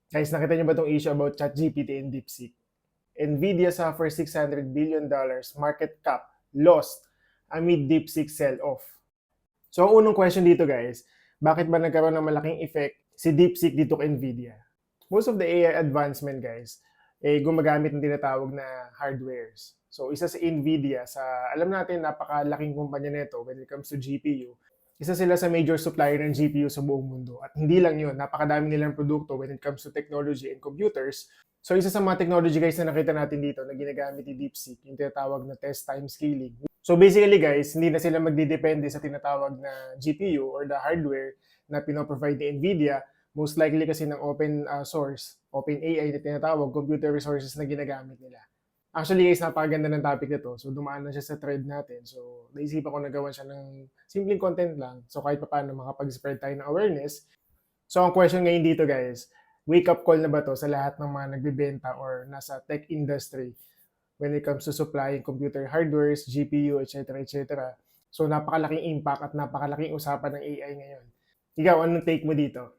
Guys, nakita niyo ba itong issue about ChatGPT and DeepSeek? Nvidia suffers $600 billion market cap lost amid DeepSeek sell-off. So ang unang question dito guys, bakit ba nagkaroon ng malaking effect si DeepSeek dito kay Nvidia? Most of the AI advancement guys, gumagamit ng tinatawag na hardwares. So isa sa Nvidia, alam natin napakalaking kumpanya nito when it comes to GPU. Isa sila sa major supplier ng GPU sa buong mundo. At hindi lang yun, napakadami nilang produkto when it comes to technology and computers. So isa sa mga technology guys na nakita natin dito na ginagamit ni DeepSeek, yung tinatawag na test time scaling. So basically guys, hindi na sila magdidepende sa tinatawag na GPU or the hardware na pinoprovide ni Nvidia. Most likely kasi ng open source, open AI na tinatawag, computer resources na ginagamit nila. Actually guys, napakaganda ng topic nito. So dumaan na siya sa thread natin. So naisipan ko na gawan siya ng simpleng content lang. So kahit paano makapag-spread tayo ng awareness. So ang question ngayon dito guys, wake up call na ba to sa lahat ng mga nagbebenta or nasa tech industry when it comes to supplying computer hardwares, GPU, etc. etc. So napakalaking impact at napakalaking usapan ng AI ngayon. Ikaw, anong take mo dito?